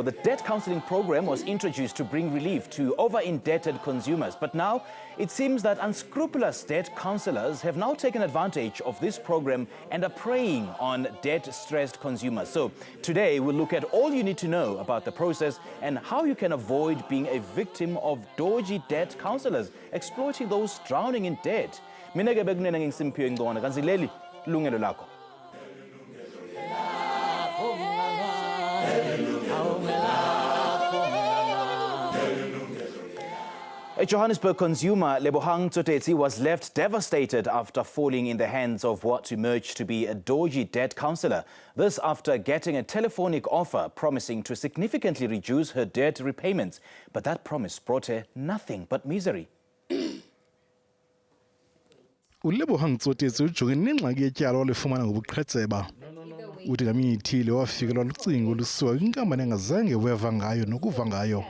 The debt counseling program was introduced to bring relief to over-indebted consumers. But now it seems that unscrupulous debt counselors have now taken advantage of this program and are preying on debt-stressed consumers. So today we'll look at all you need to know about the process and how you can avoid being a victim of dodgy debt counselors exploiting those drowning in debt. Mina ke bekunena ngingisimphiwe ngibona kanti leli Yilungelo Lakho. A Johannesburg consumer, Lebohang Tsotetsi, was left devastated after falling in the hands of what emerged to be a dodgy debt counselor. This after getting a telephonic offer promising to significantly reduce her debt repayments. But that promise brought her nothing but misery. uLebohang Tsotetsi ujongene nengxaki yetyala olifumana ngobuqhetseba. Uthi ngamini ithile wafikelwa lucingo olusuka kwinkampani engazange weva ngayo nokuva ngayo.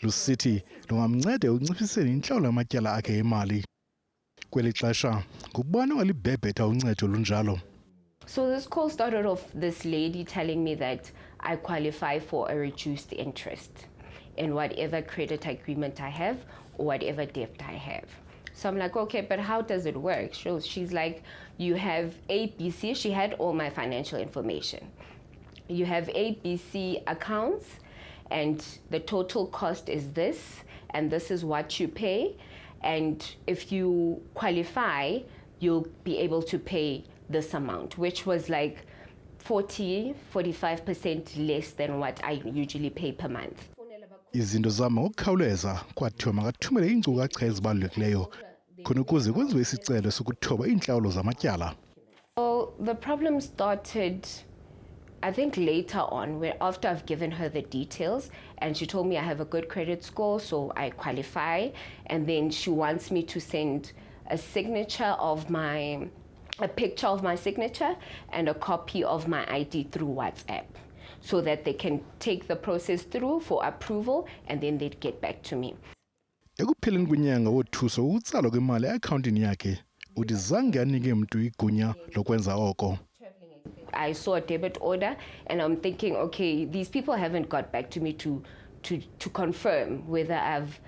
Lusithi lungamnceda ukunciphiseni intlawulo yamatyala akhe emali. Kweli xesha ngubani ongalibhebhetha uncedo lunjalo. So this call started off this lady telling me that I qualify for a reduced interest in whatever credit agreement I have or whatever debt I have. So I'm like, okay, but how does it work? She's like, you have ABC. She had all my financial information. You have ABC accounts, and the total cost is this, and this is what you pay. And if you qualify, you'll be able to pay this amount, which was like 45% less than what I usually pay per month. Izinto zama ngokukhawuleza kwathiwa makathumele iinkcukacha ezibalulekileyo khona ukuze kwenziwe isicelo sokuthoba iintlawulo zamatyala. Well, the problem started, I think, later on, where after I've given her the details, and she told me I have a good credit score, so I qualify, and then she wants me to send a picture of my signature and a copy of my ID through WhatsApp, so that they can take the process through for approval, and then they'd get back to me. Ekupheleni kwenyanga wothuso ukutsalwa kwemali eakhawuntini yakhe uthi zange anike mntu igunya lokwenza oko. I saw a debit order and I'm thinking, okay, these people haven't got back to me to confirm whether I've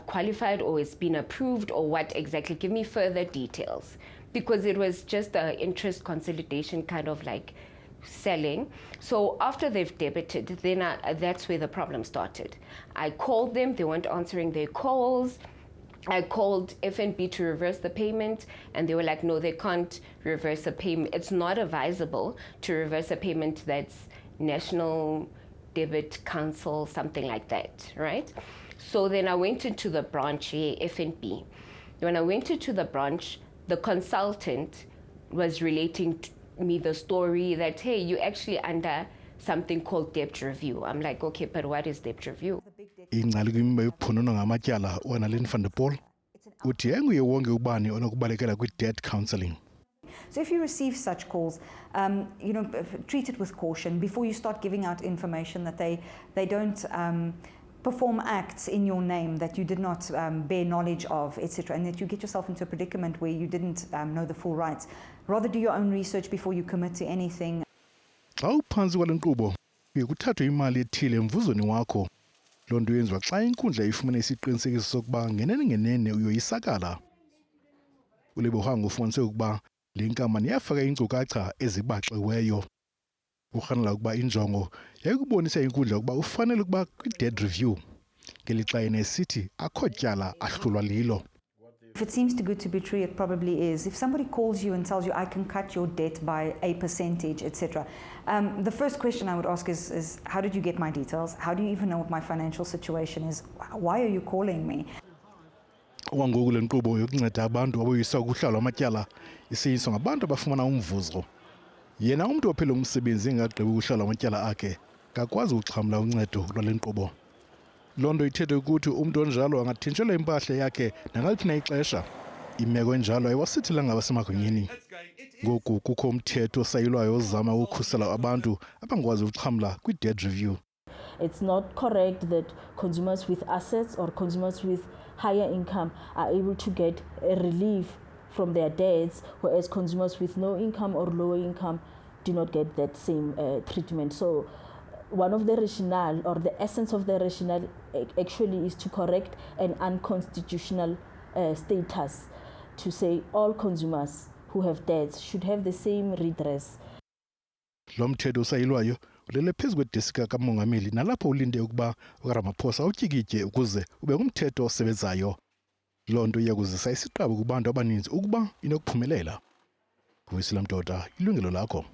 qualified or it's been approved or what exactly. Give me further details, because it was just an interest consolidation kind of like selling. So after they've debited, then that's where the problem started. I called them, they weren't answering their calls. I called FNB to reverse the payment, and they were like, no, they can't reverse a payment. It's not advisable to reverse a payment that's National Debit Council, something like that, right? So then I went into the branch here, FNB. When I went into the branch, the consultant was relating to me the story that, hey, you're actually under something called debt review. I'm like, okay, but what is debt review? Ingcali kwimba yophononwa ngamatyala uAnnalyn van der Poel uthi enguye wonke ubani onokubalekela kwi-debt counseling. So if you receive such calls, treat it with caution before you start giving out information that they don't perform acts in your name that you did not bear knowledge of, etc., and that you get yourself into a predicament where you didn't know the full rights. Rather do your own research before you commit to anything. Xa uphantsi kwale nkqubo uye kuthathwe imali ethile emvuzweni wakho. Loo nto yenziwa xa inkundla ifumene isiqinisekiso sokuba ngenene uyoyisakala. uLebohang ufumanise ukuba le nkampani yafaka iinkcukacha ezibaxiweyo. Urhanela ukuba injongo yayikubonisa inkundla ukuba ufanele ukuba kwi-debt review, ngelixa yena esithi akho tyala ahlulwa lilo. If it seems too good to be true, it probably is. If somebody calls you and tells you, I can cut your debt by a percentage, etc., the first question I would ask is, how did you get my details? How do you even know what my financial situation is? Why are you calling me? Okwangoku le nkqubo yokunceda abantu aboyisa ukuhlalwa amatyala iseyiswa ngabantu abafumana umvuzo. Yena umntu ophele umsebenzi engagqibi ukuhlalwa amatyala akhe kakwazi ukuxhamla uncedo lwale nkqubo. Loo nto ithethe ukuthi umntu onjalo angathintshelwa impahla yakhe nangaliphi na ixesha. Imeko enjalo ayiwasithilanga abasemagunyeni. Ngoku kukho umthetho osayilwayo ozama ukukhusela abantu abangakwazi ukuxhamla kwi-debt review. It's not correct that consumers with assets or consumers with higher income are able to get a relief from their debts, whereas consumers with no income or lower income do not get that same treatment. So one of the rationale, or the essence of the rationale, actually is to correct an unconstitutional status, to say all consumers who have debts should have the same redress. Lo mthetho usayilwayo ulele phezu kwedesika kamongameli nalapho ulinde ukuba uRamaphosa utyikitye ukuze ube ngumthetho osebenzayo. Loo nto iyakuzisa isiqabu kubantu abaninzi ukuba inokuphumelela. Vuyisile Mdoda, Yilungelo Lakho.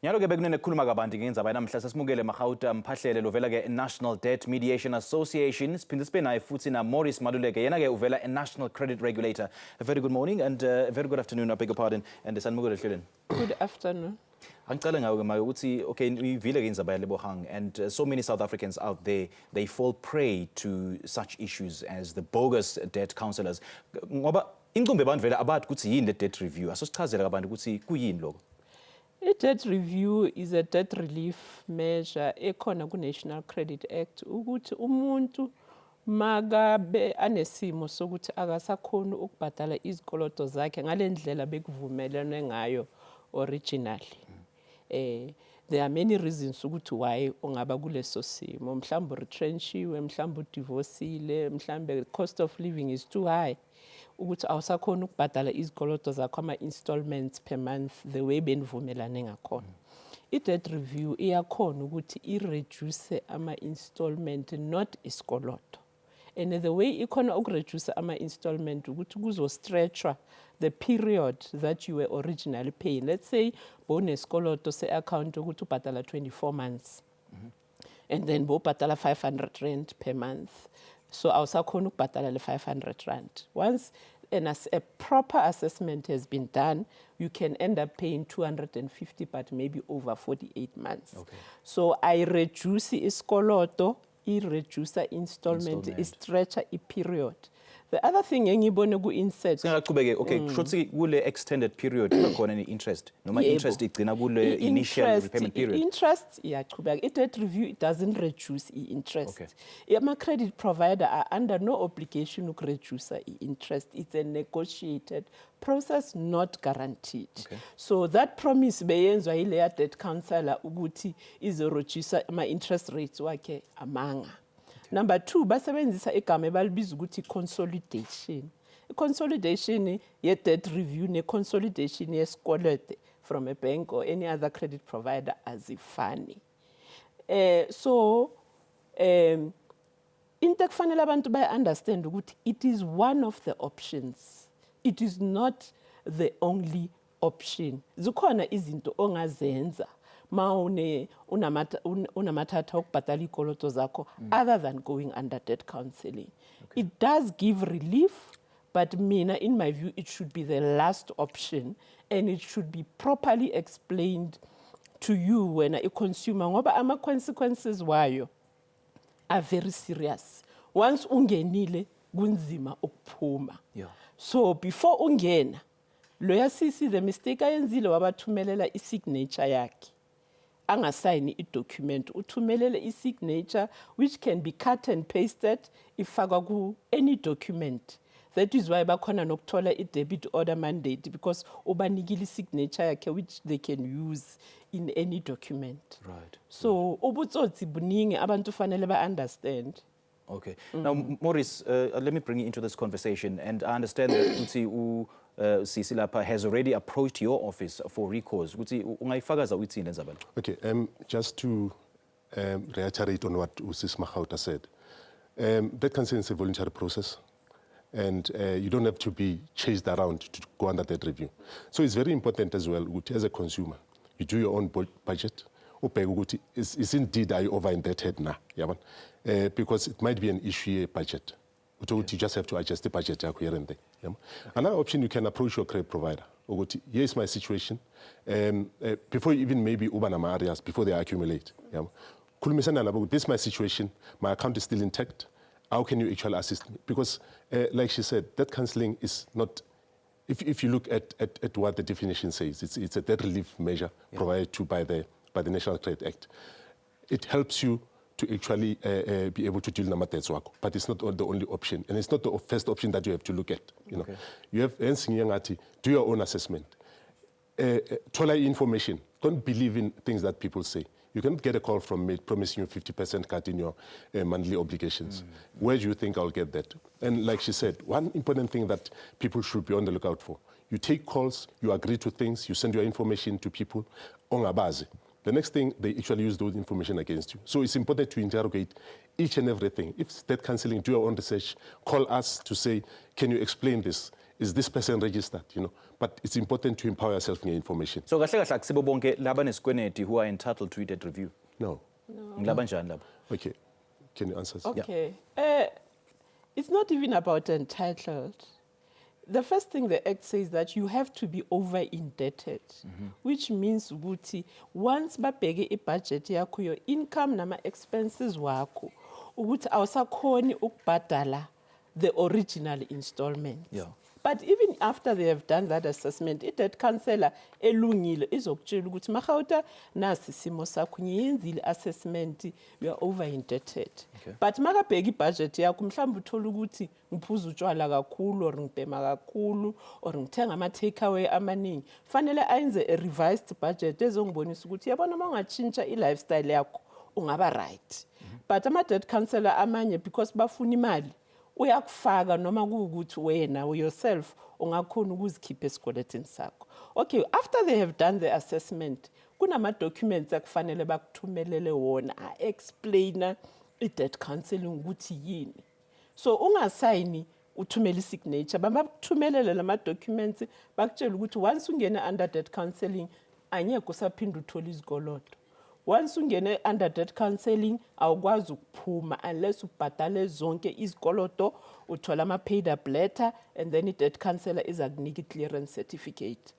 Nyalo ke bekunekukhuluma kabanti ngendzaba namhla sesimukele Magauta Mphahlele lovela ke National Debt Mediation Association, siphinde sibe naye futhi na Morris Maluleke yena ke uvela National Credit Regulator. A very good morning and a very good afternoon, I beg your pardon, and sanibukele hleleni. Good afternoon. Angicela ngawe ke ukuthi okay ivile ke indzaba yalebohang, and so many South Africans out there, they fall prey to such issues as the bogus debt counselors. Ngoba incumbe abantu vele abathi ukuthi yini le debt review, asosichazela kabantu ukuthi kuyini lokho. I-debt review is a debt relief measure ekhona ku-National Credit Act ukuthi umuntu makabe anesimo sokuthi akasakhoni ukubhadala izikoloto zakhe ngale ndlela bekuvumelene ngayo originally. There are many reasons ukuthi why ungaba kuleso simo, mhlawumbe retrenchiwe, mhlawumbe udivorcile, mhlawumbe cost of living is too high ukuthi awusakhona ukubhadala izikoloto zakho ama-installments per month the way benivumelane ngakhona. I-debt review iyakhona ukuthi i-reduce ama-installment, not isikoloto. And the way ikhona ukureduce ama-installment ukuthi kuzo-stretchwa the period that you were originally paying. Let's say bonesikoloto se-account ukuthi ubhadala 24 months. And then bobhadala 500 rand per month. So awusakhona ukubhadala le 500 rand. Once a proper assessment has been done, you can end up paying 250, but maybe over 48 months. Okay. So I reduce iskoloto, I reduce installment, I stretch a period. The other thing engibone ku-insert. Okay, shotsi kule extended period kukhona any interest noma interest igcina kule initial repayment period. Interest iyaqhubeka. I-debt review it doesn't reduce interest. Okay. Ama-credit provider are under no obligation to reduce interest. It's a negotiated process, not guaranteed. Okay. So that promise beyenzwa ile debt counselor ukuthi izoreduce ama-interest rates wakhe amanga. Number two, basebenzisa igama ebalibiza ukuthi consolidation. Consolidation ye debt review ne consolidation yesikoloto from a bank or any other credit provider azifani. So into ekufanele abantu understand ukuthi it is one of the options. It is not the only option. Zikhona izinto ongazenza unamathatha ukubhadala ikoloto zakho other than going under debt counseling. Okay. It does give relief, but mina, in my view, it should be the last option and it should be properly explained to you when a consumer, ngoba ama consequences wayo are very serious. Once ungenile, kunzima ukuphuma. Yeah. So before ungena, lawyer sisi the mistake ayenzile wabathumelela i-signature yakhe. Angasayini i-document, uthumelele i-signature which can be cut and pasted ifakwa ku any document. That is why bakhona nokuthola i-debit order mandate, because ubanikile i-signature yakhe which they can use in any document. Right. So ubutsotsi buningi abantu fanele ba-understand. Okay. Now, Morris, let me bring you into this conversation, and I understand that Uti Sisilapa has already approached your office for recourse. Okay, just to reiterate on what Usis Magauta said, debt counseling is a voluntary process, and you don't have to be chased around to go under that review. So it's very important as well, as a consumer, you do your own budget. Is indeed are you over indebted now? Because it might be an issue budget. You just have to adjust the budget here and there. Another option, you can approach your credit provider. Here is my situation. Before you even maybe Ubanama areas, before they accumulate. This is my situation. My account is still intact. How can you actually assist me? Because, like she said, debt counseling is not. If you look at what the definition says, it's a debt relief measure provided to by the National Credit Act. It helps you to actually be able to deal with debts. But it's not the only option. And it's not the first option that you have to look at. You know, you have do your own assessment. Tola information. Don't believe in things that people say. You can get a call from me promising you 50% cut in your monthly obligations. Where do you think I'll get that? And like she said, one important thing that people should be on the lookout for. You take calls, you agree to things, you send your information to people on a base. The next thing, they actually use those information against you. So it's important to interrogate each and everything. If it's debt cancelling, do your own research. Call us to say, can you explain this? Is this person registered? You know, but it's important to empower yourself in your information. So kahle kahle akusibo bonke laba nesikweneti who are entitled to debt review. No. Ngilaba njani laba? Okay. Can you answer? Okay. It's not even about entitled. The first thing the Act says that you have to be over-indebted, which means ukuthi once babheke ibudget yakho, your income nama expenses wakho, ukuthi awusakhoni ukubhadala the original installments. Yeah. But even after they have done that assessment, i-debt counselor elungile izokutshela ukuthi mahawuta nasi simo sakho ngiyenzile assessment, you are over indebted. But makabheka ibudget yakho mhlawumbe uthola ukuthi ngiphuza utshwala kakhulu or ngibhema kakhulu or ngithenga ama takeaway amaningi, fanele ayenze a revised budget ezongibonisa ukuthi yabona mangatshintsha i-lifestyle yakho ungaba right. But ama-debt counselor amanye because bafuna imali uyakufaka noma kuukuthi wena yourself ungakhona ukuzikhipha esikweletini sakho. Okay, after they have done the assessment, kunama documents akufanele bakuthumelele wona explainer i-debt counseling ukuthi yini. So ungasayini uthumela i-signature, babakuthumelele lama documents bakutshela ukuthi once ungene under debt counseling anyeke usaphinda uthola izikoloto. Once ungene under debt counseling, awukwazi ukuphuma unless ubhadale zonke izikoloto, uthola ama paid up letter, and then i-debt counselor izakunika i-clearance certificate.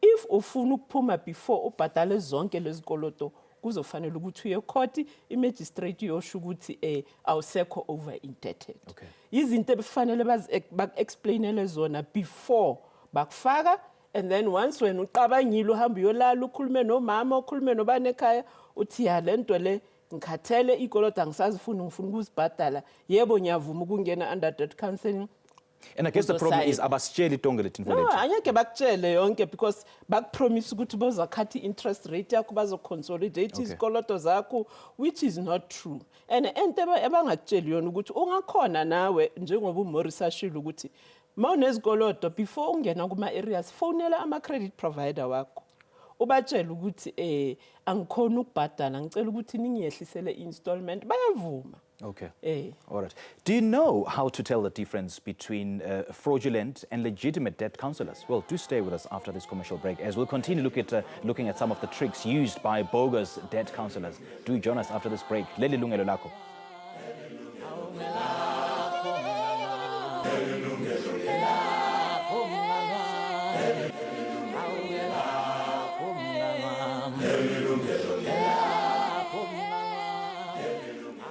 If ufuna ukuphuma before ubhadale zonke lezikoloto, kuzofanele ukuthi uye court, i-magistrate yosho ukuthi awusekho over indebted. Okay. Izinto efanele bak-explainele zona before bakufaka. And then once when uqabangile uhamba uyolala ukhulume nomama ukhulume nobani ekhaya uthi ya lento le ngikhathele ikoloto angisazifuna ngifuna ukuzibhadala, yebo ngiyavuma ukungena under debt counseling. And I guess the problem is abasitsheli tonke leti info No, leti. anyeke bakutshele yonke because bakupromise ukuthi bazakhathi interest rate yakho bazoconsolidate izikoloto zakho, which is not true. And ento ebangakutsheli yona ukuthi ungakhona nawe njengoba uMorris ashilo ukuthi mawunezikoloto before ungena kuma areas fonela ama credit provider wakho ubatshela ukuthi angikhona ukubhadala ngicela ukuthi ningiyehlisele installment bayavuma. Okay. All right. Do you know how to tell the difference between fraudulent and legitimate debt counselors? Well, do stay with us after this commercial break as we'll continue looking at some of the tricks used by bogus debt counselors. Do join us after this break. Yilungelo Lakho.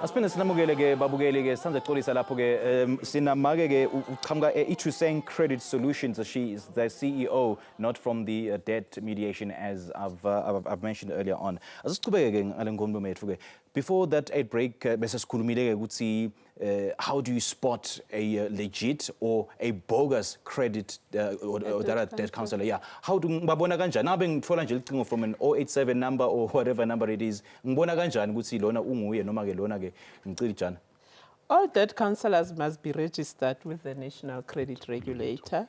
Asiphinde sinamukele ke babukeli ke sithandza kuxolisa lapho ke sinamake ke uqhamuka e-Ithuseng Credit Solutions. She is the CEO, not from the debt mediation as I've mentioned earlier on. Asiqhubeke ke ngale ngomlo methu ke before that ad break bese sikhulumile ke ukuthi how do you spot a legit or a bogus credit or debt counselor? Yeah, how do ngibabona kanjani? Nabe ngithola nje icingo from an 087 number or whatever number it is. Ngibona kanjani ukuthi lona unguye noma ke lona ke ngicela jana? All debt counselors must be registered with the National Credit Regulator,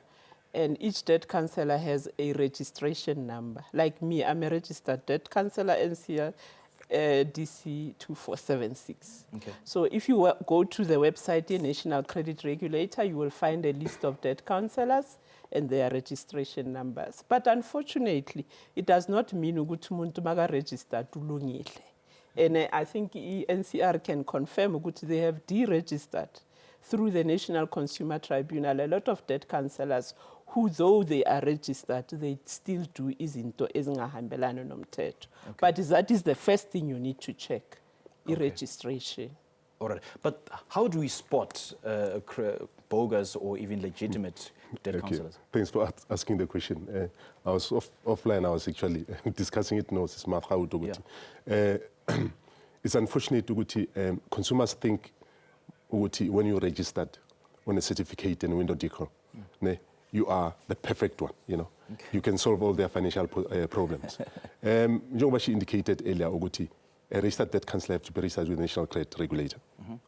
and each debt counselor has a registration number. Like me, I'm a registered debt counselor, NCR DC 2476. Okay. So if you go to the website, the National Credit Regulator, you will find a list of debt counselors and their registration numbers. But unfortunately, it does not mean ukuthi umuntu maka registered ulungile. And I think NCR can confirm that they have deregistered through the National Consumer Tribunal a lot of debt counselors who, though they are registered, they still do izinto ezingahambelana nomthetho. But that is the first thing you need to check, registration. All right. But how do we spot bogus or even legitimate debt counselors? Thanks for asking the question. I was offline. I was actually discussing it now. It's it's unfortunate ukuthi consumers think ukuthi when you're registered on a certificate and window decor, you are the perfect one, you know. Okay. You can solve all their financial problems. Njengoba she indicated earlier ukuthi a registered debt counsellor have to be registered with the National Credit Regulator.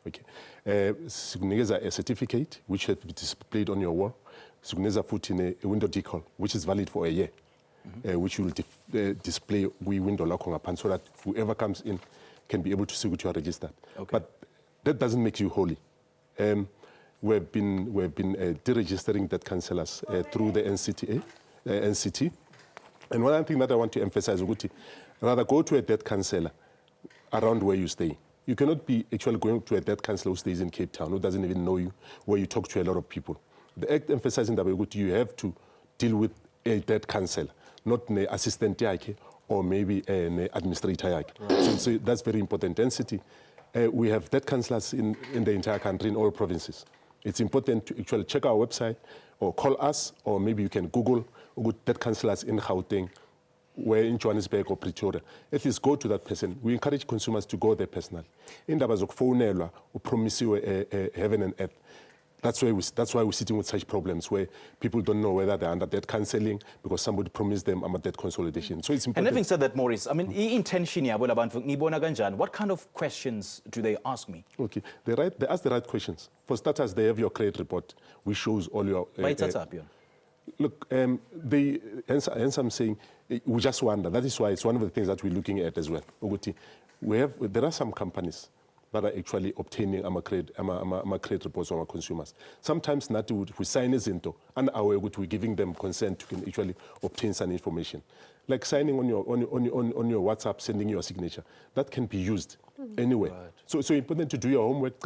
Okay. Sikunikeza a certificate which has to be displayed on your wall. Sikunikeza futhi a window decor which is valid for a year, which you will display Yilungelo Lakho ngaphansi so that whoever comes in can be able to see what you are registered. Okay. But that doesn't make you holy. We've been deregistering debt counsellors through the NCT. And one thing that I want to emphasize is rather go to a debt counsellor around where you stay. You cannot be actually going to a debt counsellor who stays in Cape Town, who doesn't even know you, where you talk to a lot of people. The Act emphasizing that you have to deal with a debt counsellor, not an assistant or maybe an administrator. Right. So that's very important. Density. We have debt counsellors in the entire country, in all provinces. It's important to actually check our website or call us, or maybe you can Google debt counsellors in Gauteng, where in Johannesburg or Pretoria. At least go to that person. We encourage consumers to go there personally. In Dabazok, we promise you a heaven and earth. That's why we're sitting with such problems where people don't know whether they're under debt counselling because somebody promised them about debt consolidation. So it's important. And having said that, Maurice, I mean, what kind of questions do they ask me? Okay, they ask the right questions. For starters, they have your credit report, which shows all your... Look, hence I'm saying, we just wonder. That is why it's one of the things that we're looking at as well. There are some companies that are actually obtaining credit reports on our consumers. Sometimes we sign as into and we're giving them consent to can actually obtain some information. Like signing on your WhatsApp, sending your signature. That can be used anywhere. Right. So it's important to do your homework.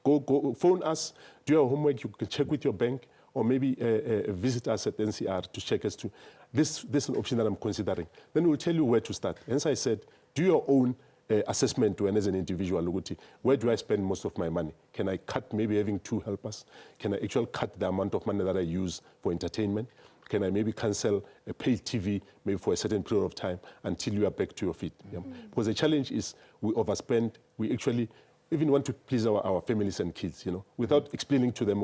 Go phone us, do your homework, you can check with your bank, or maybe visit us at NCR to check as to this is an option that I'm considering. Then we'll tell you where to start. Hence I said, do your own assessment when as an individual. Where do I spend most of my money? Can I cut maybe having 2 helpers? Can I actually cut the amount of money that I use for entertainment? Can I maybe cancel a paid TV maybe for a certain period of time until you are back to your feet? Yeah? Because the challenge is we overspend. We actually even want to please our families and kids, without explaining to them,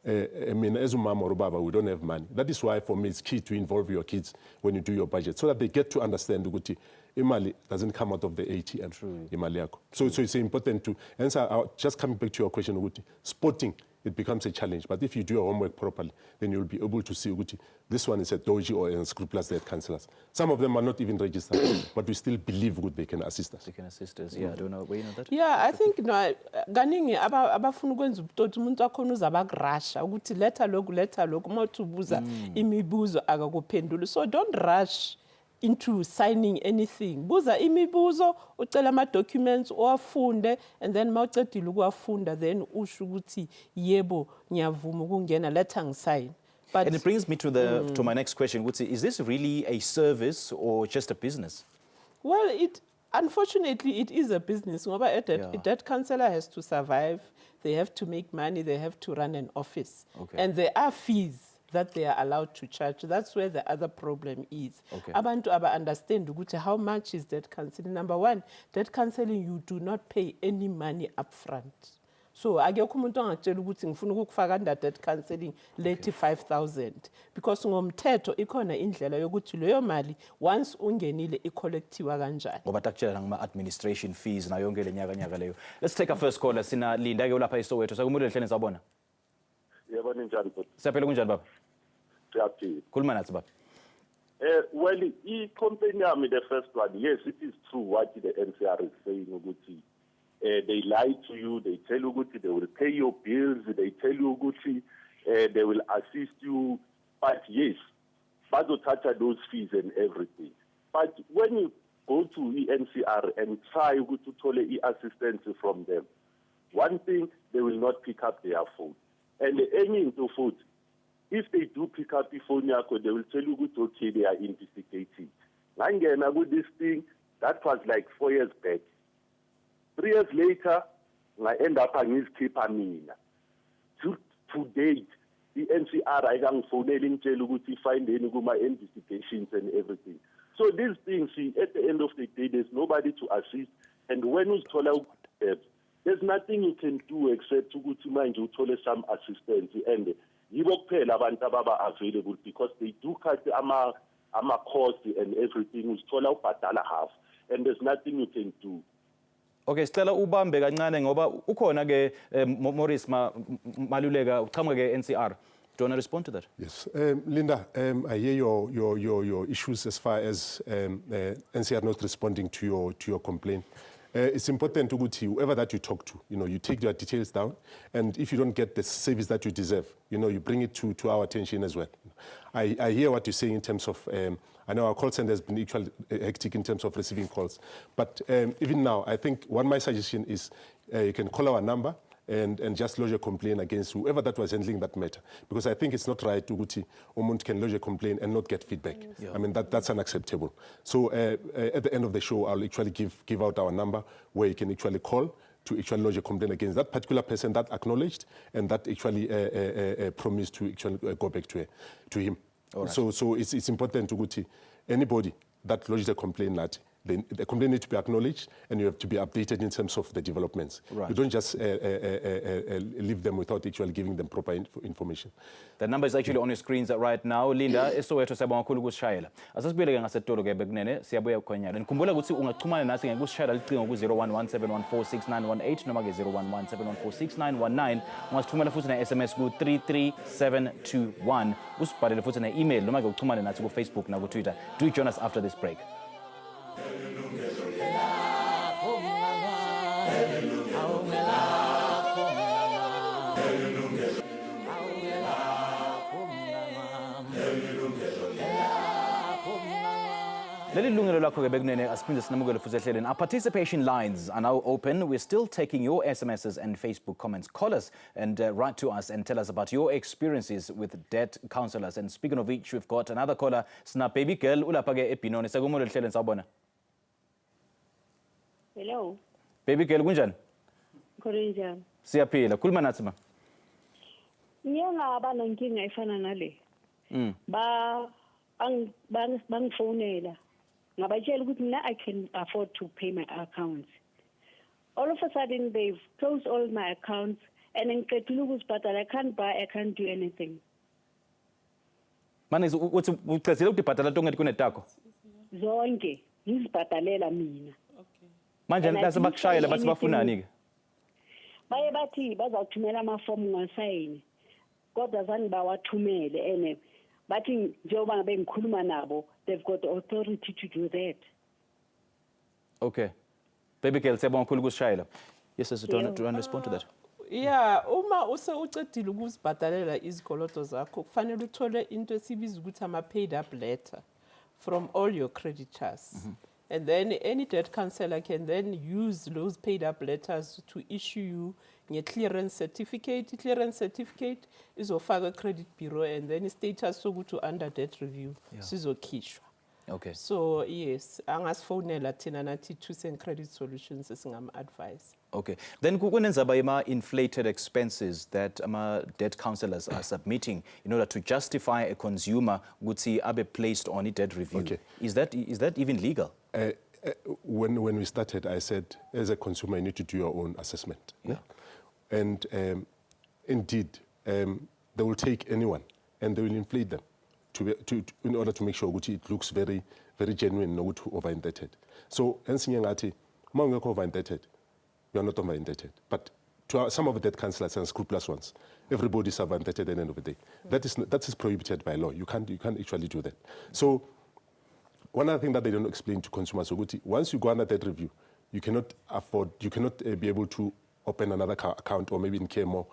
I mean, as a mom or a baba, we don't have money. That is why, for me, it's key to involve your kids when you do your budget, so that they get to understand that imali doesn't come out of the ATM. True. So it's important to answer. Just coming back to your question, spotting, it becomes a challenge. But if you do your homework properly, then you'll be able to see this one is a dodgy or unscrupulous debt counsellors. Some of them are not even registered, but we still believe they can assist us. They can assist us. Yeah, I don't know. Where you know that? Yeah, I think ganingi abafuna ukwenza ubutoto umuntu wakhona uzabakurasha ukuthi letha lokhu mawubuza imibuzo akakuphendula. So don't rush into signing anything. Buza imibuzo, ucela ama documents owafunde, and then mawucedile ukuwafunda then usho ukuthi yebo ngiyavuma ukungena letha ngisign. And it brings me to my next question, is this really a service or just a business? Well, unfortunately it is a business. A debt counsellor has to survive, they have to make money, they have to run an office. Okay. And there are fees that they are allowed to charge. That's where the other problem is. Okay. Abantu understand how much is debt counselling. Number one, debt counselling, you do not pay any money up front. So akekho umuntu angakutshela ukuthi ngifuna ukukufaka under debt counselling late 5,000 because ngomthetho ikhona indlela yokuthi leyo mali once ungenile icollectiwa kanjani. Ngoba takutshela ngama administration fees na yonke lenyaka leyo. Let's take a first caller. Sina Linda ke lapha eSoweto. Sakumudle hlene sabona. Yebo ninjani baba? Siyaphila kunjani baba? Siyaphila. Khuluma nathi baba. Well, company yami the first one, yes, it is true what the NCR is saying ukuthi they lie to you, they tell you ukuthi they will pay your bills, they tell you ukuthi they will assist you, but yes, bazothatha those fees and everything. But when you go to NCR and try to uthole assistance from them, one thing, they will not pick up their phone. And any into food, if they do pick up the phone, they will tell you, okay, they are investigating. Ngangena with this thing, that was like 4 years back. 3 years later, I end up on his keep mina. To date, the NCR, I can phone to find any my investigations and everything. So these things, at the end of the day, there's nobody to assist. And when uzithola debt, there's nothing you can do except ukuthi manje uthole some assistance, and yibo kuphela abantu ababa available because they do cut ama-cost and everything. Uzithola ubhadala half, and there's nothing you can do. Okay, sicela ubambe kancane ngoba ukhona ke Maurice Maluleka uqhamuka ke NCR. Do you want to respond to that? Yes, Linda, I hear your issues as far as NCR not responding to your complaint. It's important to go to whoever that you talk to. You take your details down, and if you don't get the service that you deserve, you bring it to our attention as well. I hear what you're saying in terms of. I know our call center has been actually hectic in terms of receiving calls, but even now, I think my suggestion is you can call our number and just lodge a complaint against whoever that was handling that matter, because I think it's not right to umuntu can lodge a complaint and not get feedback. Yeah. I mean that's unacceptable. So at the end of the show, I'll actually give out our number where you can actually call to actually lodge a complaint against that particular person that acknowledged and that actually promised to actually go back to him. Right. So it's important to anybody that lodged a complaint the complaint needs to be acknowledged, and you have to be updated in terms of the developments. Right. You don't just leave them without actually giving them proper information. The number is actually on your screens right now. Linda, esowethu siyabonga kakhulu ukusishayela. Asasibuyele ke ngasetolo ke bekunene siyabuya ukhonyana. Nikhumbula ukuthi ungaxhumana nasi ngokusishayela licingo ku-0117146918 noma ke 0117146919. Ungasithumela futhi na-SMS ku-33721. Usibhalele futhi na-email noma ke uxhumane nathi ku-Facebook na ku-Twitter. Do join us after this break. Yilungelo Lakho ke bekunene asiphinde sinamukele futhi ehleleni. Our participation lines are now open. We're still taking your SMSs and Facebook comments. Call us and write to us and tell us about your experiences with debt counselors. And speaking of which, we've got another caller, Sna Baby Girl ulapha ke eBinoni. Sakumule ehleleni sawubona. Hello. Baby Girl kunjani? Kunjani? Siyaphila. Khuluma nathi ma. Ngiyangaba nenkinga efana nale. Bangifonela. Ngabatshela ukuthi mina I can afford to pay my accounts. All of a sudden they've closed all my accounts and ngiqedile ukuzibhadala. I can't buy, I can't do anything. Manje uthi ucedzile ukubhadala tonke kunetako? Zonke ngizibhadalela mina. Okay. Manje lase bakushayela bathi bafunani ke? Baye bathi bazathumela amafomu ngasayini. Kodwa zange bawathumele ene bathi njengoba ngabe ngikhuluma nabo, they've got the authority to do that. Okay. Baby Girl, siyabonga kakhulu ukusishayela. Yes, sir, do you want to respond to that? Yeah, uma ucedile ukuzibhadalela izikoloto zakho, kufanele uthole into esibiza ukuthi ama-paid up letter from all your creditors. And then any debt counselor can then use those paid up letters to issue you a clearance certificate. Clearance certificate is offered credit bureau, and then status so good to under debt review. Sizokhishwa. Okay. So yes, angasfonela thina nathi Two Credit Solutions singam advice. Okay. Then kunenzaba ima inflated expenses that debt counselors are submitting in order to justify a consumer ukuthi abe placed on a debt review. Okay. Is that even legal? When we started, I said, as a consumer, you need to do your own assessment. Yeah. And indeed, they will take anyone and they will inflate them in order to make sure it looks very, very genuine, not over-indebted. So, over-indebted, you are not over-indebted. But to some of the debt counselors and scrupulous ones, everybody is over-indebted at the end of the day. That is prohibited by law. You can't actually do that. So, one other thing that they don't explain to consumers, once you go under that review, you cannot be able to open another account or maybe incur more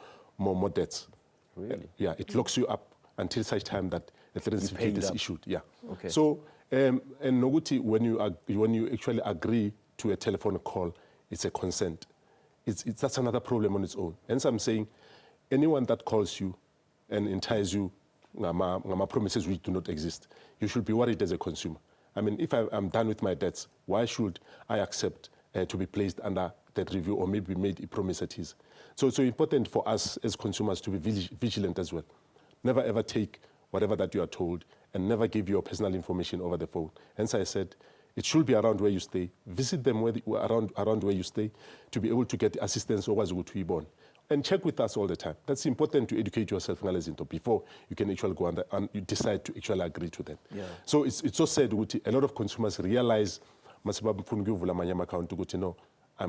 debts. Really? Yeah, it locks you up until such time that the clearance certificate is issued. Yeah. Okay. So, and Noguti, when you actually agree to a telephone call, it's a consent. That's another problem on its own. Hence, I'm saying, anyone that calls you and entices you, promises which do not exist, you should be worried as a consumer. I mean, if I'm done with my debts, why should I accept to be placed under that review or maybe made a promise at his? So it's so important for us as consumers to be vigilant as well. Never ever take whatever that you are told and never give your personal information over the phone. Hence I said, It should be around where you stay. Visit them around where you stay to be able to get assistance and check with us all the time. That's important to educate yourself before you can actually go and you decide to actually agree to them. Yeah. So it's so sad, a lot of consumers realize, no,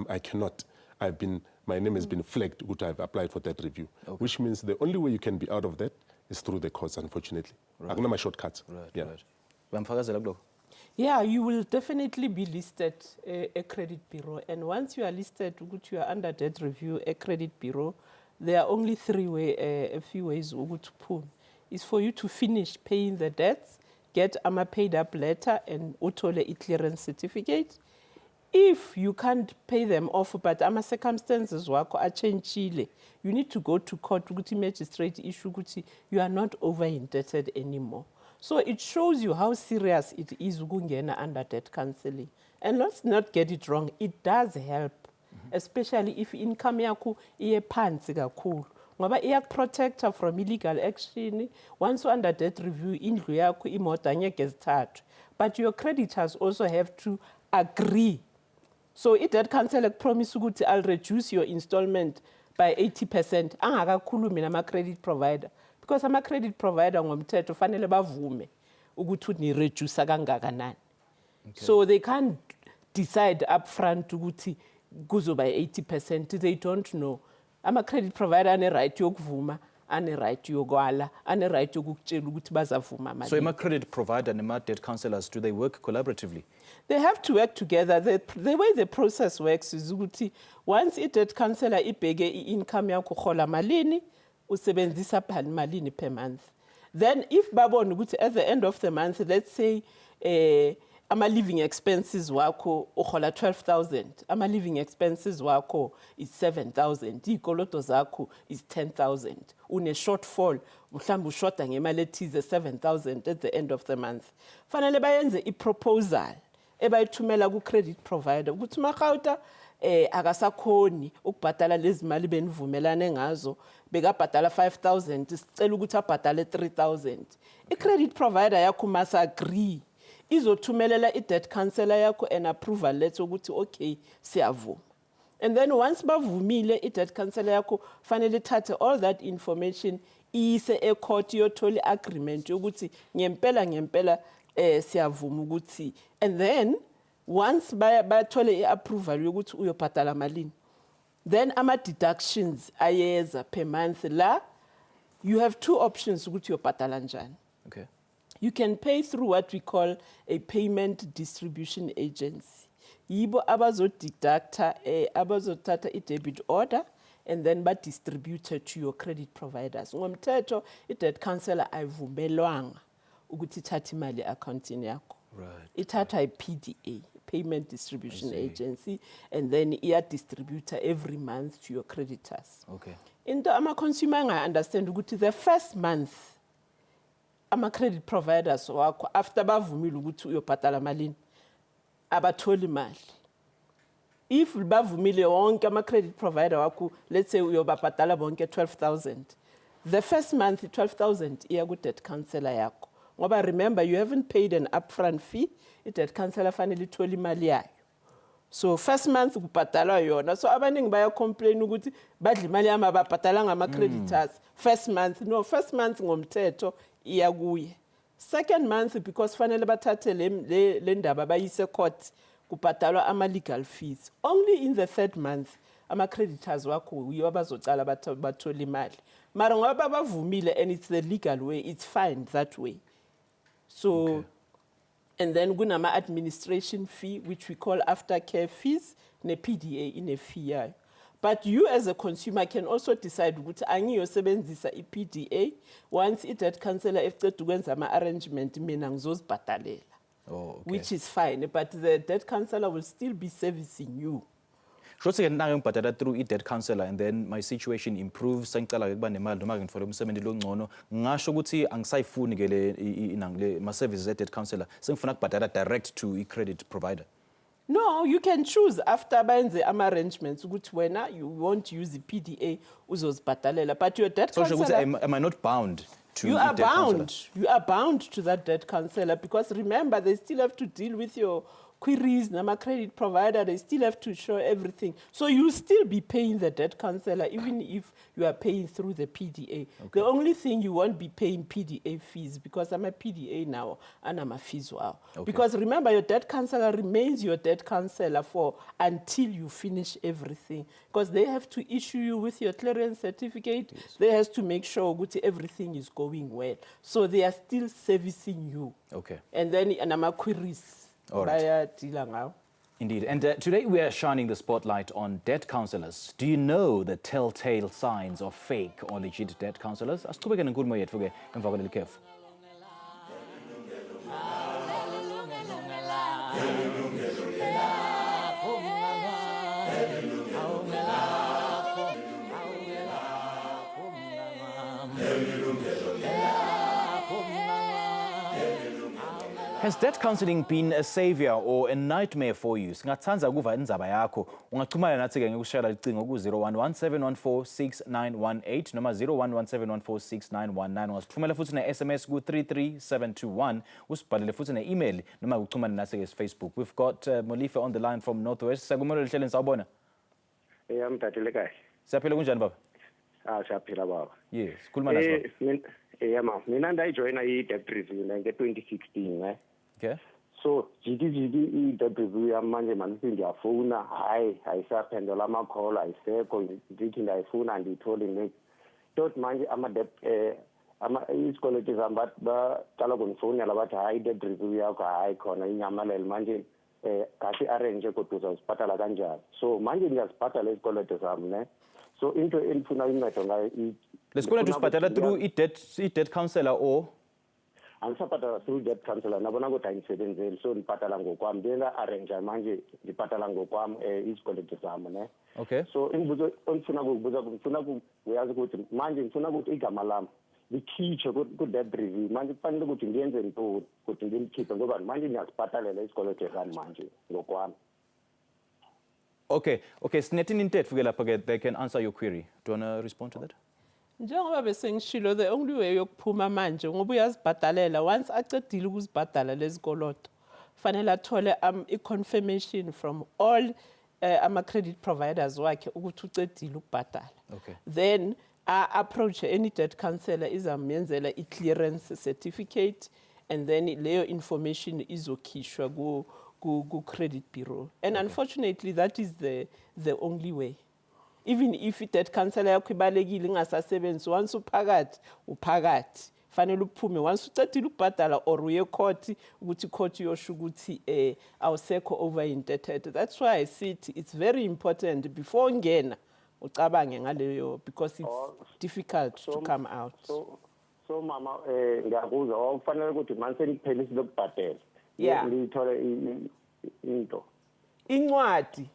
I cannot. My name has been flagged, I've applied for that review. Okay. Which means the only way you can be out of that is through the courts, unfortunately. Right. My shortcuts. Right, yeah. Right. Yeah, you will definitely be listed a credit bureau. And once you are listed, you are under debt review, a credit bureau, there are only a few ways to pull. It's for you to finish paying the debts, get a paid up letter and utole clearance certificate. If you can't pay them off, but circumstances are changed, you need to go to court to magistrate issue you are not over indebted anymore. So it shows you how serious it is under debt counseling. And let's not get it wrong, it does help, especially if income yakho iye phansi kakhulu. Ngoba iyak protect her from illegal action. Once you under debt review, indlu yakho imoto angeke zithathwe. But your creditors also have to agree. So if debt counselor promise ukuthi I'll reduce your installment by 80%, angakakhulumi nama credit provider. Because ama credit provider ngomthetho fanele bavume ukuthi ni reduce kangakanani. So they can't decide upfront ukuthi kuzo by 80%. They don't know. Ama credit provider ane right yokuvuma, ane right yokwala, ane right yokukutshela ukuthi bazavuma mali. So ama credit provider and ama debt counselors, do they work collaboratively? They have to work together. The way the process works is ukuthi once a debt counselor ibheke income yakho khola malini, usebenzisa malini per month. Then if babona ukuthi at the end of the month, let's say ama living expenses wako ukhola 12,000, ama living expenses wako is 7,000, ikoloto zakho is 10,000. Une shortfall, mhlawumbe ushota ngemali ethize 7,000 at the end of the month. Fanele bayenze i-proposal ebayithumela ku-credit provider ukuthi makhawuta akasakhoni ukubhatala lezi mali benivumelane ngazo, bekabhatala 5,000, sicela ukuthi abhatale 3,000. I-credit provider yakho must agree. Izothumelela i-debt counselor yakho an approval letter ukuthi okay, siyavuma. And then once bavumile, i-debt counselor yakho fanele thathe all that information ise e-court yotholi agreement yokuthi ngempela siyavuma ukuthi. And then once bathole i-approval yokuthi uyobhatala malini, then ama deductions ayeza per month. La you have two options ukuthi uyobhatala njani. Okay. You can pay through what we call a payment distribution agency. Yibo abazodeducta abazothatha i-debit order and then distribute it to your credit providers. Ngomthetho i-debt counselor ayivumelwanga ukuthi ithathe imali accountini yakho. Right. Ithatha i-PDA, payment distribution agency, and then iya distributor every month to your creditors. Okay. Into ama consumer understand ukuthi the first month ama credit providers wakho after bavumile ukuthi uyobhatala malini abatholi imali. If bavumile wonke ama credit provider wakho, let's say uyobabhatala bonke 12,000, the first month 12,000 iya ku debt counselor yakho. Ngoba remember you haven't paid an upfront fee, i-debt counselor fanele ithole imali yayo. So first month kubhatalwa yona. So abaningi baya complain ukuthi badla imali yami ababhatalanga ama creditors. First month ngomthetho iya kuye. Second month because fanele bathathe le ndaba bayise court kubhatalwa ama legal fees. Only in the third month ama creditors wakho uyo abazocala bathola imali. Mara ngoba bavumile and it's the legal way, it's fine that way. So okay. And then kunama administration fee which we call aftercare fees ne PDA in a fee. But you as a consumer can also decide ukuthi angiyosebenzisa i-PDA once i-debt counselor eceda ukwenza ama-arrangement mina ngizozibhatalela. Oh, okay. Which is fine, but the debt counselor will still be servicing you. Shotse ke nanga ngibhadala through i-debt counselor and then my situation improves, sengicala ke kuba nemali noma ke ngifole umsebenzi longcono, ngisho ukuthi angisayifuni ke le ma services e-debt counselor, sengifuna ukubhadala direct to i-credit provider. No, you can choose after bayenze ama arrangements ukuthi wena you won't use the PDA uzozibhatalela, but your debt counselor. So am I not bound to you are debt bound. counselor? You are bound to that debt counselor because remember they still have to deal with your queries, nama credit provider, they still have to show everything. So you'll still be paying the debt counselor even if you are paying through the PDA. Okay. The only thing you won't be paying PDA fees because I'm a PDA now and I'm a fees wow. Okay. Because remember, your debt counselor remains your debt counselor for until you finish everything. Because they have to issue you with your clearance certificate. Yes. They have to make sure that everything is going well. So they are still servicing you. Okay. And then I'm a queries. All right. Indeed. And today we are shining the spotlight on debt counselors. Do you know the telltale signs of fake or legit debt counselors? Asiqhubeke nenkulumo yethu ke emva kwaleli khefu. Has debt counseling been a savior or a nightmare for you? Singathanda ukuva indzaba yakho. Ungaxhumana nathi ke ngokushayela icingo ku 0117146918 noma 0117146919. Ungasithumela futhi ne-SMS ku 33721. Usibhalele futhi ne-email noma uxhumane nathi ke Facebook. We've got Molife on the line from Northwest. Sakumele lihlele sawubona. Mtatile kahle. Siyaphila kunjani baba? Siyaphila baba. Yes, khuluma nathi baba. Mina ndayijoyina i-debt review nge-2016 Okay. So i-debt review yami manje manisi ngiyafuna hayi ayisaphendula ama-call ayisekho ndithi ndiyayifuna andiyitholi next tot manje isikweletu zami baqala kundifonela bathi hayi i-debt review yakho hayi khona inyamalele manje kahle i-arrange kodwa uzawuzibhatala kanjani. So manje ngiyazibhatala izikweletu zami ne. So into endifuna uncedo ngayo lesikweletu usibhatala through i-debt counselor or angisabhatala through debt counselor nabona kodwa ayisebenzeli so ndibhatala ngokwami ndiyena-arrange manje ndibhatala ngokwami izikweletu zami ne. Okay. So imibuzo ondifuna ukubuza ngifuna uyazi ukuthi manje ngifuna ukuthi igama lami likhitshwe ku-debt review manje kufanele ukuthi ndiyenze ntoni ukuthi ndilikhiphe ngoba manje ngiyazibhatalela izikweletu zami manje ngokwami. Okay, Sinetin Intetfu ke lapha ke they can answer your query. Do you want to respond to that? Njengoba bese ngishilo the only way yokuphuma manje ngoba uyazibhadalela once acedile ukuzibhadala lezikoloto fanele athole i-confirmation from all ama credit providers wakhe ukuthi ucedile ukubhadala. Okay. Then approach any debt counselor izamenzela i-clearance certificate and then leyo information izokhishwa ku credit bureau. And okay. Unfortunately that is the only way. Even if debt counselor yakho ibalekile ingasasebenzi once uphakathi fanele uphume once ucedile ukubhadala or uye court ukuthi court yosho ukuthi awusekho over indebted. That's why I see it's very important before ngena ucabange ngaleyo because it's difficult to come out. So mama ngiyakuzwa okufanele ukuthi manje ngiphelise lokubhadela. Yeah. Ngithole into incwadi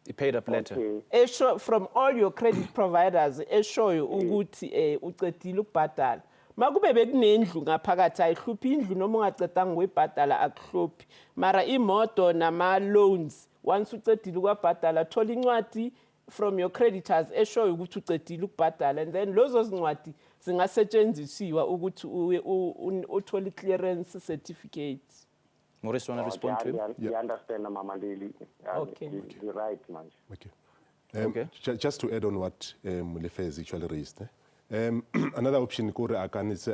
a paid up letter. Okay. From all your credit providers eshoyo ukuthi ucedile ukubhadala. Makube bekunendlu ngaphakathi ayihluphi indlu noma ungacedanga ukuyibhadala akuhluphi. Mara imoto nama loans once ucedile ukubhadala thola incwadi from your creditors eshoyo ukuthi ucedile ukubhadala and then lozo zincwadi zingasetshenziswa ukuthi uthole clearance certificate. Maurice, want to respond to him? You understand, Mama Lily. Okay. You're right, man. Okay. Just to add on what Mulefe has actually raised. Another option is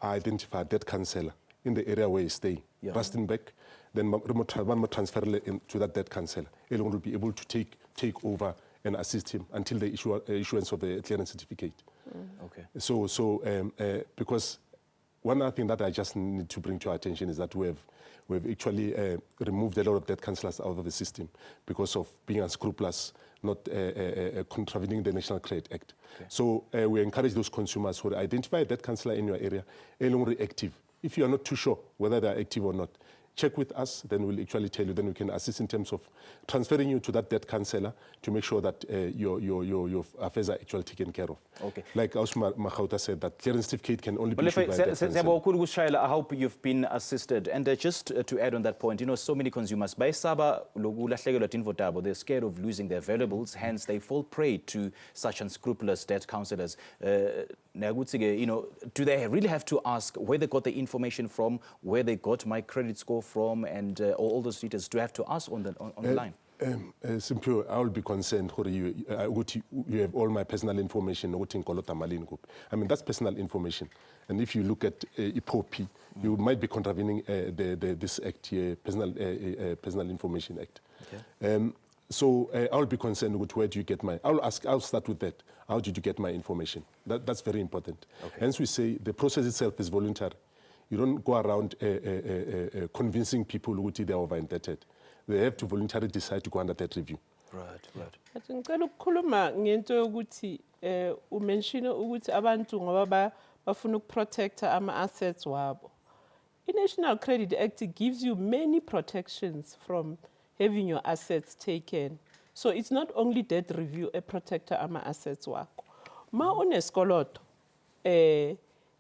identify a debt counselor in the area where you stay. Yeah. Rustenburg, then one transfer to that debt counselor. Elon will be able to take over and assist him until the issuance of the clearance certificate. Okay. So because one other thing that I just need to bring to your attention is that we've actually removed a lot of debt counselors out of the system because of being unscrupulous, not contravening the National Credit Act. Okay. So we encourage those consumers who identify a debt counselor in your area, along active. If you are not too sure whether they are active or not, check with us, then we'll actually tell you, then we can assist in terms of transferring you to that debt counselor to make sure that your affairs are actually taken care of. Okay. Like Ausma Makhauta said, that clearance certificate can only be issued by a debt counselor. I hope you've been assisted. And just to add on that point, you know, so many consumers, they're scared of losing their valuables, hence they fall prey to such unscrupulous debt counselors. You know, do they really have to ask where they got the information from, where they got my credit score from, and all those details to have to ask on the line? Simply, I will be concerned for you have all my personal information. I mean, that's personal information. And if you look at IPOP, you might be contravening this act here, Personal Information Act. Okay. So I will be concerned with where do you get I'll start with that. How did you get my information? That's very important. Okay. Hence we say the process itself is voluntary. You don't go around convincing people who they are over-indebted. They have to voluntarily decide to go under that review. Right. But ngicela ukukhuluma ngento yokuthi umention ukuthi abantu ngoba bafuna ukuprotecta ama assets wabo. I-National Credit Act gives you many protections from having your assets taken. So it's not only debt review a protector ama assets wakho. Ma unesikoloto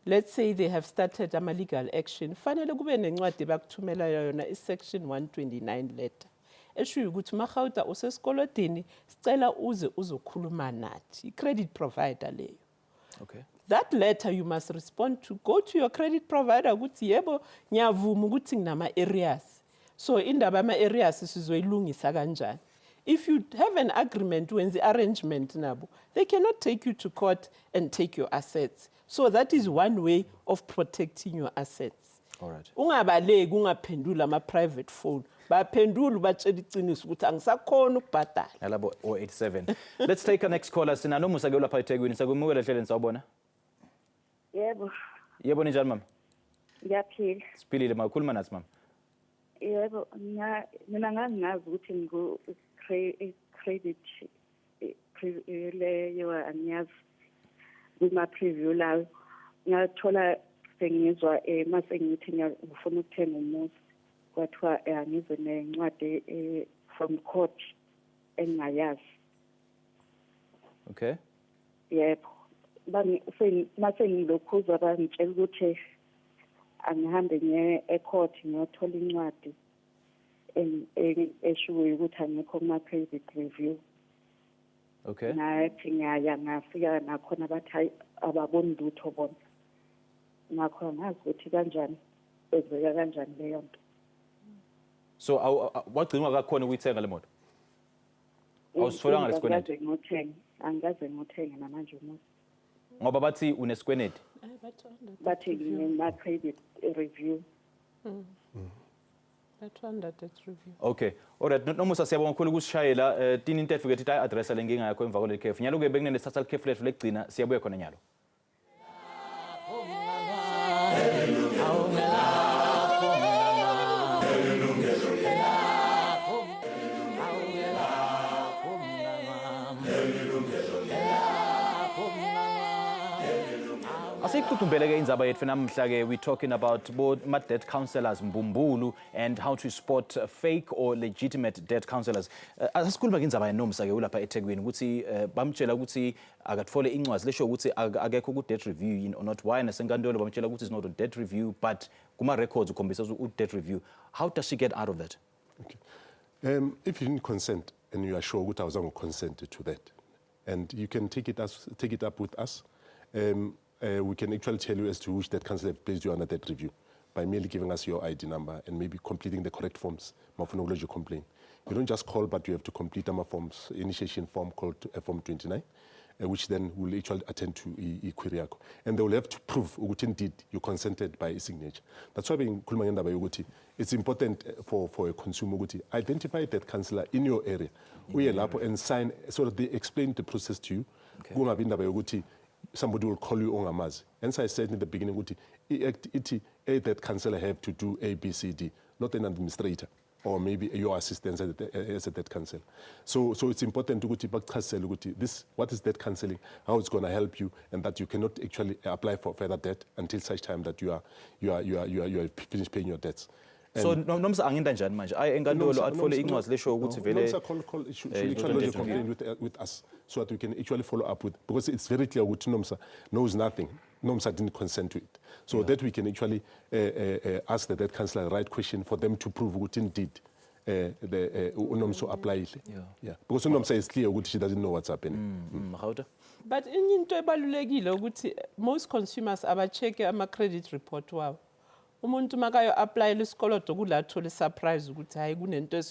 let's say they have started a legal action. Fanele kube nencwadi bakuthumela yona section 129 letter. Eshuyo ukuthi makhawuta usesikolotini sicela uze uzokhuluma nathi. Credit provider leyo. Okay. That letter you must respond to. Go to your credit provider ukuthi yebo ngiyavuma ukuthi nginama areas. So indaba ama areas sizoyilungisa kanjani. If you have an agreement when the arrangement nabo, they cannot take you to court and take your assets. So that is one way of protecting your assets. All right. Ungabaleki ungaphendula ama private phone. Baphendula batshela iqiniso ukuthi angisakhona ukubhadala. Yalabo 087. Let's take our next caller. Sinano Musake lapha eThekwini. Sakumukela hleleni sawubona. Yebo. Yebo ninjani mama? Ngiyaphila. Siphilile makhuluma nathi mama. Yebo, mina ngangazi ukuthi ngiku credit leyo angiyazi kuma preview lawo ngathola sengizwa mase ngithi ngifuna ukuthenga umuzi kwathiwa angize nencwadi from court engayazi. Okay. Yebo. Mase ngilokhuza bangitshela ukuthi angihambe ngiye ecourt ngiyothola incwadi eshuyo ukuthi angikho kuma credit review. Okay. Nathi ngafika nakhona bathi ababoni lutho bona. Ngakho ngazi ukuthi kanjani ezeka kanjani leyo nto. So wagcinwa kakhona ukuyithenga le moto? Awusitholanga lesikwenede? Angikaze ngothenga namanje umuzi. Ngoba bathi unesikwenede? Bathi ngina credit review. Okay. Alright, nomusa siyabonga kakhulu ukusishayela. Tini intetho ke thithi address le nginga yakho emva kwale khefu. Nyalo ke bekunene sithatha lekhefu lethu lekugcina siyabuya khona nyalo. Asikutumbeleke indzaba yethu namhla ke we talking about debt counselors mbumbulu and how to spot fake or legitimate debt counselors. Asikhuluma ngendaba yenomsa ke ulapha eThekwini ukuthi bamtshela ukuthi akatfole incwazi lesho ukuthi akekho ku debt review yini or not. Why nasenkantolo bamtshela ukuthi it's not a debt review but kuma records ukhombisa u debt review. How does she get out of that? Okay. If you didn't consent and you are sure ukuthi awuzange consent to that and you can take it up with us. We can actually tell you as to which debt counsellor have placed you under that review by merely giving us your ID number and maybe completing the correct forms. You complain. You don't just call, but you have to complete a forms, initiation form called Form 29, which then will actually attend to query. And they will have to prove that indeed you consented by signature. That's why it's important for a consumer to identify that counsellor in your area and sign so that they explain the process to you. Okay. Somebody will call you ongamazi. Hence I said in the beginning, that counsellor have to do A, B, C, D, not an administrator or maybe your assistant as a debt counsellor. So it's important to this, what is debt counselling, how it's going to help you, and that you cannot actually apply for further debt until such time that you are finished paying your debts. So nomsa anginda njani manje enkantolo atfole incwazi lesho ukuthi vele should actually lodge a complaint with us so that we can actually follow up with, because it's very clear ukuthi nomsa knows nothing. Nomsa didn't consent to it. So that we can actually ask the debt counsellor the right question for them to prove what indeed unomsa apply. Yeah. Because unomsa is clear ukuthi she doesn't know what's happening. But into ebalulekile ukuthi most consumers abacheck ama credit report wabo. umuntu makayo apply isikoloto kulathola surprise ukuthi hayi kunento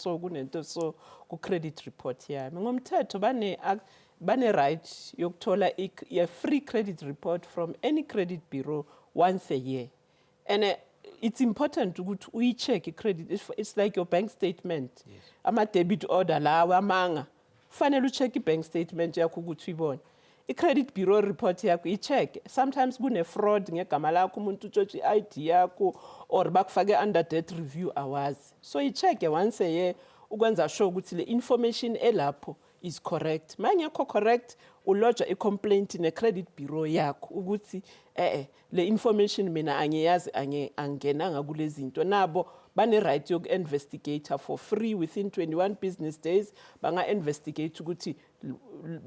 so ku credit report yami ngomthetho bane right yokuthola a free credit report from any credit bureau once a year. And it's important ukuthi uyi-check credit. It's like your bank statement. Yes. Ama debit order lawa amanga. Fanele ucheck bank statement yakho ukuthi uyibone. I-credit bureau report yakho i-check. Sometimes kune fraud ngegama lakho umuntu utshotshwe i-ID yakho or bakufake under debt review awazi. So i-check once a year ukwenza sure ukuthi le information elapho is correct. Mangekho correct ulodge a complaint in a credit bureau yakho ukuthi le information mina angiyazi angenanga kulezi zinto nabo bane right yok investigator for free within 21 business days banga investigate ukuthi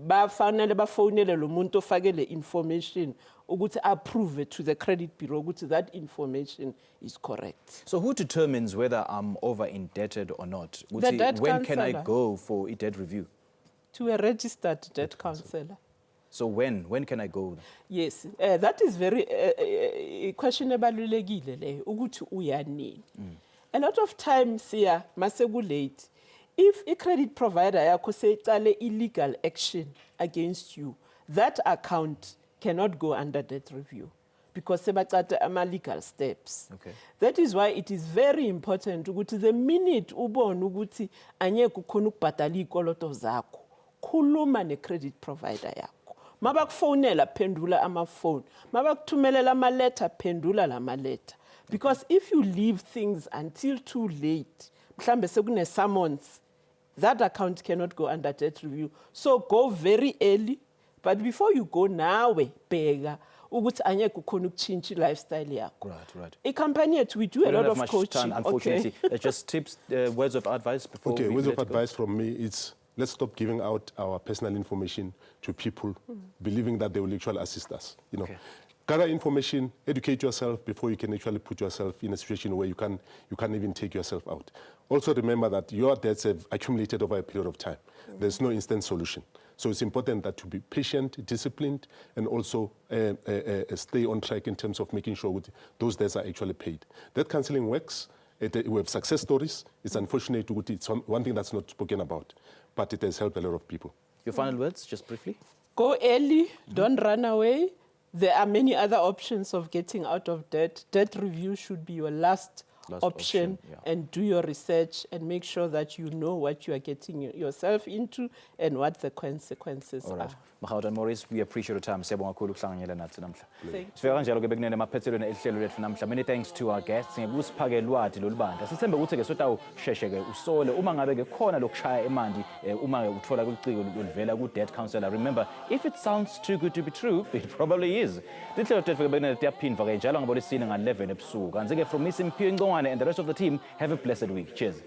bafanele bafonele lo muntu ofake le information ukuthi approve to the credit bureau ukuthi that information is correct. So who determines whether I'm over indebted or not? The debt when can I counselor. go for a debt review? To a registered debt counselor. So when can I go? Yes, that is very questionable leyo ukuthi uyanini. A lot of times here masegu late. If a credit provider yakho seyicale illegal action against you, that account cannot go under debt review because sebacata ama legal steps. Okay. That is why it is very important ukuthi the minute ubone ukuthi anyeke ukhona ukubhadala ikoloto zakho, khuluma ne credit provider yakho. Mabakufonela pendula ama-phone. Mabakuthumelela ama-letter pendula lama-letter. Because if you leave things until too late, mhlambe sekune summons, that account cannot go under debt review. So go very early, but before you go nawe bheka ukuthi anyeke ukhona ukuchange lifestyle yakho. Right. A company yethu we do a lot of coaching. Time, unfortunately. Okay. Just tips, words of advice before Okay, we words of let go. advice from me, it's let's stop giving out our personal information to people, believing that they will actually assist us. You know, Okay. gather information, educate yourself before you can actually put yourself in a situation where you can't even take yourself out. Also remember that your debts have accumulated over a period of time. There's no instant solution. So it's important that to be patient, disciplined, and also stay on track in terms of making sure those debts are actually paid. Debt counseling works. We have success stories. It's unfortunate, it's one thing that's not spoken about, but it has helped a lot of people. Your final words, just briefly? Go early, don't run away. There are many other options of getting out of debt. Debt review should be your last option, yeah. And do your research and make sure that you know what you are getting yourself into and what the consequences All right. are. Mahauta and Maurice, we appreciate your time. Siyabonga kakhulu ukuhlanganyela nathi namhla. Thank Sifika kanjalo ke bekunene emaphethelweni ehlelo lethu namhla. Many thanks to our guests. Ngekusiphake lwadi lolubandla. Sithembe ukuthi ke sotawusheshe ke usole uma ngabe ke khona lokushaya emandi uma uthola kuliciko olivela ku debt counselor. Remember, if it sounds too good to be true, it probably is. Lihlelo lethu ke bekunene liyaphindwa ke njalo ngolesine nga-11 ebusuku. Kanti ke from Miss Mphiwe Ngongwane and the rest of the team, have a blessed week. Cheers.